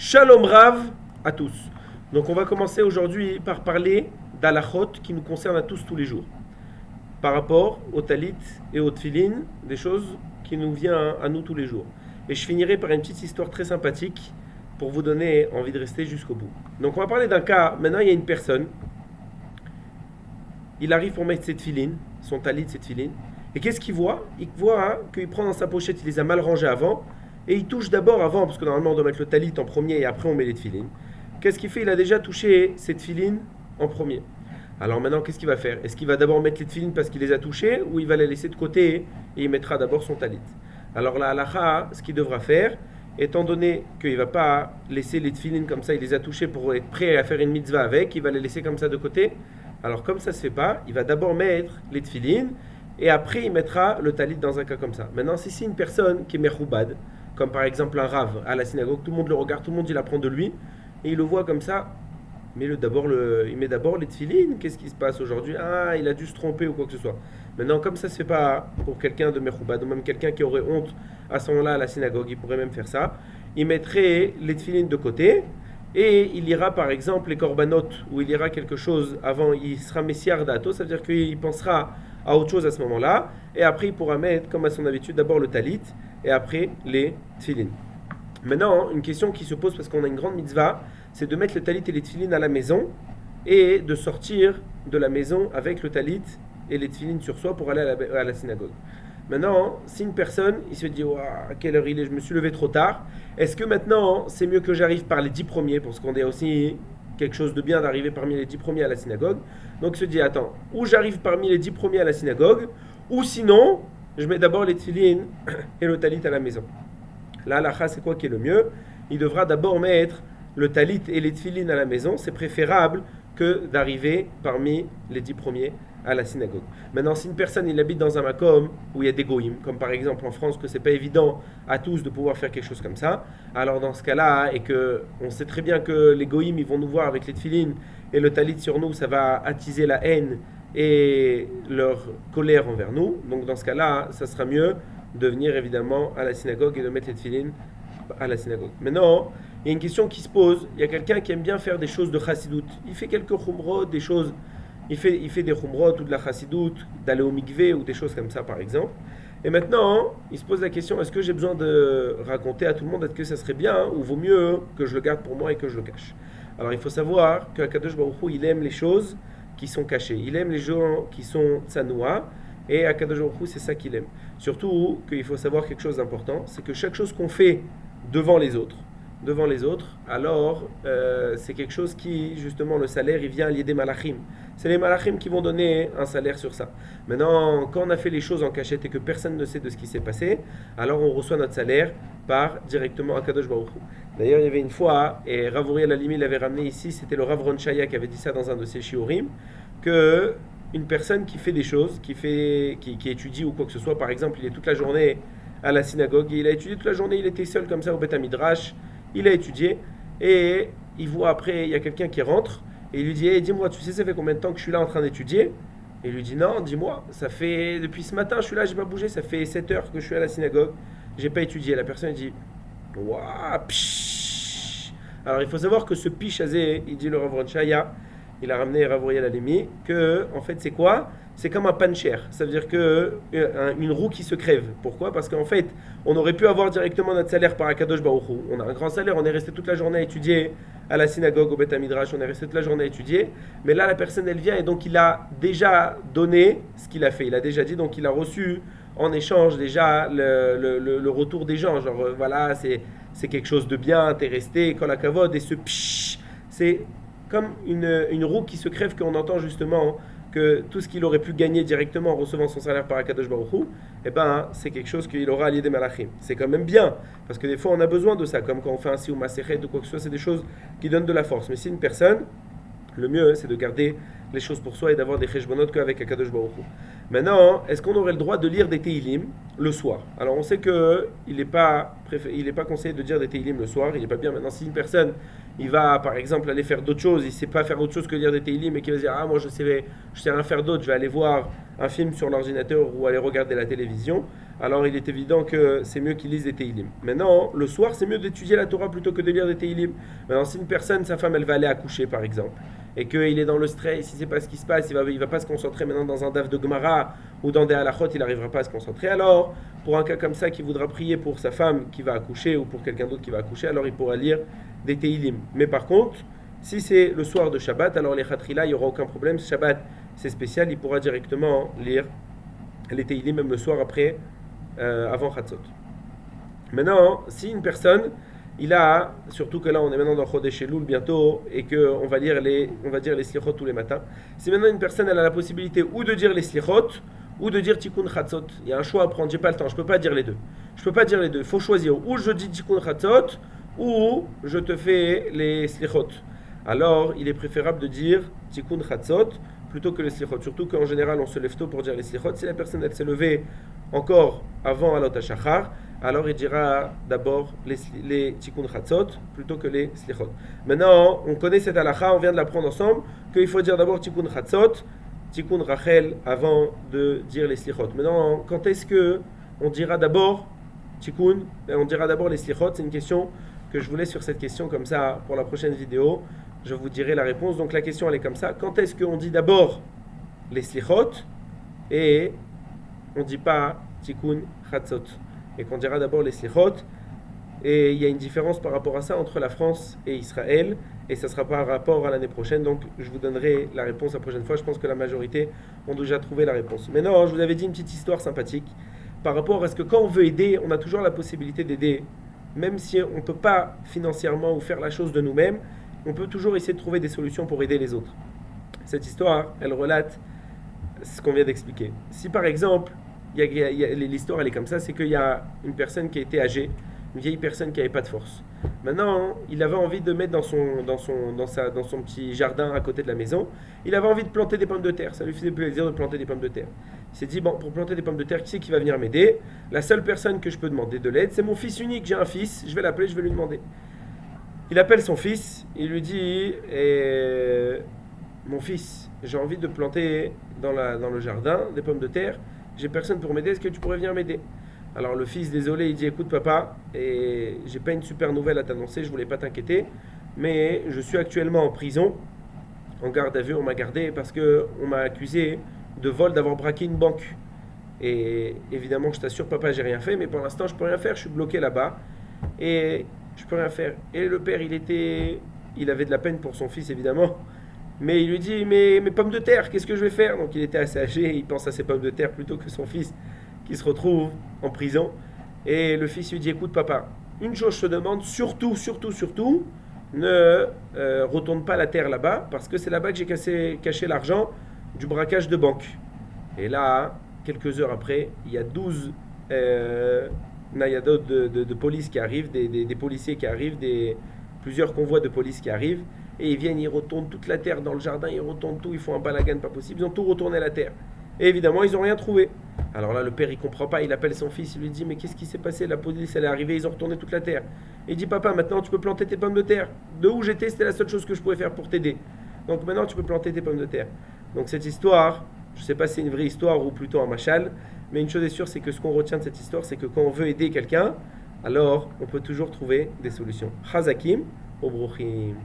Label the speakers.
Speaker 1: Shalom Rav à tous. Donc on va commencer aujourd'hui par parler d'halachot qui nous concerne à tous les jours. Par rapport au talit et au tfilin, des choses qui nous viennent à nous tous les jours. Et je finirai par une petite histoire très sympathique pour vous donner envie de rester jusqu'au bout. Donc on va parler d'un cas, maintenant il y a une personne, il arrive pour mettre ses tfilin, son talit, ses tfilin, et qu'est-ce qu'il voit? Il voit qu'il prend dans sa pochette, il les a mal rangés avant, et il touche d'abord avant, parce que normalement on doit mettre le talit en premier et après on met les tfilin. Qu'est-ce qu'il fait? Il a déjà touché ses tfilin en premier. Alors maintenant, qu'est-ce qu'il va faire? Est-ce qu'il va d'abord mettre les tfilin parce qu'il les a touchés, ou il va les laisser de côté et il mettra d'abord son talit? Alors la halacha, ce qu'il devra faire, étant donné qu'il ne va pas laisser les tfilin comme ça, il les a touchés pour être prêt à faire une mitzvah avec, il va les laisser comme ça de côté. Alors comme ça ne se fait pas, il va d'abord mettre les tfilin et après il mettra le talit dans un cas comme ça. Maintenant, si c'est une personne qui est mechoubad, comme par exemple un rav à la synagogue, tout le monde le regarde, tout le monde il apprend de lui, et il le voit comme ça, il met d'abord les tfilin, qu'est-ce qui se passe aujourd'hui? Ah, il a dû se tromper ou quoi que ce soit. Maintenant, comme ça se fait pas pour quelqu'un de mechoubad, ou même quelqu'un qui aurait honte à ce moment-là à la synagogue, il pourrait même faire ça, il mettrait les tfilin de côté, et il ira par exemple les korbanot, où il ira quelque chose avant, il sera messiar dato, ça veut dire qu'il pensera à autre chose à ce moment-là, et après il pourra mettre, comme à son habitude, d'abord le talit, et après les tfilin. Maintenant, une question qui se pose parce qu'on a une grande mitzvah, c'est de mettre le talit et les tfilin à la maison, et de sortir de la maison avec le talit et les tfilin sur soi pour aller à la synagogue. Maintenant, si une personne, il se dit à quelle heure il est, je me suis levé trop tard, est-ce que maintenant c'est mieux que j'arrive par les 10 premiers, parce qu'on est aussi quelque chose de bien d'arriver parmi les 10 premiers à la synagogue. Donc il se dit, attends, ou j'arrive parmi les 10 premiers à la synagogue, ou sinon, je mets d'abord les tfilin et le talit à la maison. Là, la c'est quoi qui est le mieux? Il devra d'abord mettre le talit et les tfilin à la maison, c'est préférable que d'arriver parmi les 10 premiers à la synagogue. Maintenant, si une personne il habite dans un makom où il y a des goïms, comme par exemple en France, que c'est pas évident à tous de pouvoir faire quelque chose comme ça, alors dans ce cas-là, et que on sait très bien que les goïms ils vont nous voir avec les tfilin et le talit sur nous, ça va attiser la haine et leur colère envers nous. Donc dans ce cas-là, ça sera mieux de venir évidemment à la synagogue et de mettre les tfilin à la synagogue. Maintenant, il y a une question qui se pose. Il y a quelqu'un qui aime bien faire des choses de chassidout. Il fait quelques khumrot, des choses. Il fait des khumrot ou de la chassidout, d'aller au mikvé ou des choses comme ça par exemple. Et maintenant, il se pose la question, est-ce que j'ai besoin de raconter à tout le monde, est-ce que ça serait bien ou vaut mieux que je le garde pour moi et que je le cache? Alors il faut savoir que Akadosh Baruch Hu, il aime les choses qui sont cachées. Il aime les gens qui sont tsanoua. Et Akadosh Baruch Hu, c'est ça qu'il aime. Surtout qu'il faut savoir quelque chose d'important, c'est que chaque chose qu'on fait devant les autres, alors c'est quelque chose qui, justement, le salaire, il vient lier des malachim. C'est les malachim qui vont donner un salaire sur ça. Maintenant, quand on a fait les choses en cachette et que personne ne sait de ce qui s'est passé, alors on reçoit notre salaire par directement Akadosh Baruch Hu. D'ailleurs, il y avait une fois, et Rav Uriel Halimi l'avait ramené ici, c'était le Rav Ron Shaya qui avait dit ça dans un de ses shiurim, que une personne qui fait des choses, qui étudie ou quoi que ce soit, par exemple, il est toute la journée à la synagogue, et il a étudié toute la journée, il était seul comme ça au Beth Midrash, il a étudié, et il voit après, il y a quelqu'un qui rentre, et il lui dit, hey, dis-moi, tu sais, ça fait combien de temps que je suis là en train d'étudier? Et il lui dit, non, dis-moi, ça fait, depuis ce matin, je suis là, j'ai pas bougé, ça fait 7 heures que je suis à la synagogue, j'ai pas étudié. La personne dit, waouh, pshhh. Alors il faut savoir que ce pichazé, il dit le Rav Ron Shaya, il a ramené Rav Uriel Halimi, que en fait c'est quoi? C'est comme un pancher, ça veut dire que une roue qui se crève. Pourquoi? Parce qu'en fait, on aurait pu avoir directement notre salaire par Akadosh Baruch Hu. On a un grand salaire, on est resté toute la journée à étudier à la synagogue, au Beth Midrash, on est resté toute la journée à étudier. Mais là, la personne, elle vient et donc il a déjà donné ce qu'il a fait. Il a déjà dit, donc il a reçu en échange déjà le retour des gens. Genre, voilà, c'est quelque chose de bien, t'es resté, kol hakavod, et ce pshhh, c'est comme une roue qui se crève qu'on entend justement que tout ce qu'il aurait pu gagner directement en recevant son salaire par Akadosh Baruch Hu, eh ben, c'est quelque chose qu'il aura allié des malachim. C'est quand même bien, parce que des fois on a besoin de ça, comme quand on fait un sioum masechet ou quoi que ce soit, c'est des choses qui donnent de la force. Mais si une personne, le mieux c'est de garder les choses pour soi et d'avoir des cheshbonot qu'avec Akadosh Baruch Hu. Maintenant, est-ce qu'on aurait le droit de lire des Teilim le soir? Alors on sait qu'il n'est pas, conseillé de dire des Teilim le soir, il n'est pas bien. Maintenant, si une personne, il va par exemple aller faire d'autres choses, il ne sait pas faire autre chose que lire des Teilim et qu'il va dire ah moi je sais rien faire d'autre, je vais aller voir un film sur l'ordinateur ou aller regarder la télévision, alors il est évident que c'est mieux qu'il lise des Teilim. Maintenant, le soir, c'est mieux d'étudier la Torah plutôt que de lire des Teilim. Maintenant, si une personne, sa femme, elle va aller accoucher par exemple, et qu'il est dans le stress, il ne sait pas ce qui se passe, il va pas se concentrer maintenant dans un daf de Gemara ou dans des halachot, il n'arrivera pas à se concentrer. Alors, pour un cas comme ça, qui voudra prier pour sa femme qui va accoucher ou pour quelqu'un d'autre qui va accoucher, alors il pourra lire des Teilim. Mais par contre, si c'est le soir de Shabbat, alors les Khatrila, il n'y aura aucun problème. Shabbat, c'est spécial, il pourra directement lire les Teilim, même le soir après, avant Chatzot. Maintenant, si une personne, il a, surtout que là on est maintenant dans Chodesh Elul bientôt, et qu'on va dire les slichot tous les matins, si maintenant une personne elle a la possibilité ou de dire les slichot, ou de dire Tikkun Chatzot, il y a un choix à prendre, j'ai pas le temps, je peux pas dire les deux. Il faut choisir, ou je dis Tikkun Chatzot, ou je te fais les slichot. Alors, il est préférable de dire Tikkun Chatzot plutôt que les slichot. Surtout qu'en général, on se lève tôt pour dire les slichot. Si la personne elle s'est levée encore avant Alot HaShachar, alors il dira d'abord les Tikkun Chatzot plutôt que les slichot. Maintenant, on connaît cette halakha, on vient de l'apprendre ensemble, qu'il faut dire d'abord Tikkun Chatzot, Tikkun Rachel avant de dire les slichot. Maintenant, quand est-ce que on dira d'abord Tikkun et on dira d'abord les slichot? C'est une question que je vous laisse sur cette question comme ça pour la prochaine vidéo. Je vous dirai la réponse. Donc la question elle est comme ça. Quand est-ce qu'on dit d'abord les slichot et on ne dit pas Tikkun Chatzot? Et qu'on dira d'abord les slichot. Et il y a une différence par rapport à ça entre la France et Israël. Et ça sera par rapport à l'année prochaine. Donc je vous donnerai la réponse la prochaine fois. Je pense que la majorité ont déjà trouvé la réponse. Maintenant, je vous avais dit une petite histoire sympathique par rapport à ce que quand on veut aider, on a toujours la possibilité d'aider. Même si on ne peut pas financièrement ou faire la chose de nous-mêmes, on peut toujours essayer de trouver des solutions pour aider les autres. Cette histoire, elle relate ce qu'on vient d'expliquer. Si par exemple, l'histoire elle est comme ça, c'est qu'il y a une personne qui a été âgée, une vieille personne qui n'avait pas de force. Maintenant, il avait envie de mettre dans son petit jardin à côté de la maison, il avait envie de planter des pommes de terre. Ça lui faisait plaisir de planter des pommes de terre. Il s'est dit, bon, pour planter des pommes de terre, qui c'est qui va venir m'aider? La seule personne que je peux demander de l'aide, c'est mon fils unique. J'ai un fils, je vais l'appeler, je vais lui demander. Il appelle son fils, il lui dit mon fils, j'ai envie de planter dans le jardin des pommes de terre, j'ai personne pour m'aider, est-ce que tu pourrais venir m'aider? Alors le fils, désolé, il dit écoute papa, et j'ai pas une super nouvelle à t'annoncer, je voulais pas t'inquiéter, mais je suis actuellement en prison, en garde à vue, on m'a gardé parce qu'on m'a accusé de vol, d'avoir braqué une banque. Et évidemment, je t'assure papa, j'ai rien fait, mais pour l'instant je peux rien faire, je suis bloqué là-bas, et je peux rien faire. Et le père, il avait de la peine pour son fils évidemment, mais il lui dit mais mes pommes de terre, qu'est-ce que je vais faire? Donc il était assez âgé, il pense à ses pommes de terre plutôt que son fils qui se retrouve en prison. Et le fils lui dit écoute papa, une chose je te demande, surtout ne retourne pas la terre là-bas, parce que c'est là-bas que j'ai caché l'argent du braquage de banque. Et là, quelques heures après, il y a 12 nayadot de police qui arrivent, des policiers qui arrivent, plusieurs convois de police qui arrivent, et ils viennent, ils retournent toute la terre dans le jardin, ils retournent tout, ils font un balagan pas possible, ils ont tout retourné la terre. Et évidemment, ils n'ont rien trouvé. Alors là, le père, il comprend pas, il appelle son fils, il lui dit, mais qu'est-ce qui s'est passé? La police, elle est arrivée, ils ont retourné toute la terre. Et il dit, papa, maintenant tu peux planter tes pommes de terre. De où j'étais, c'était la seule chose que je pouvais faire pour t'aider. Donc maintenant, tu peux planter tes pommes de terre. Donc cette histoire, je ne sais pas si c'est une vraie histoire ou plutôt un machal, mais une chose est sûre, c'est que ce qu'on retient de cette histoire, c'est que quand on veut aider quelqu'un, alors on peut toujours trouver des solutions. Chazakim, Obrochim.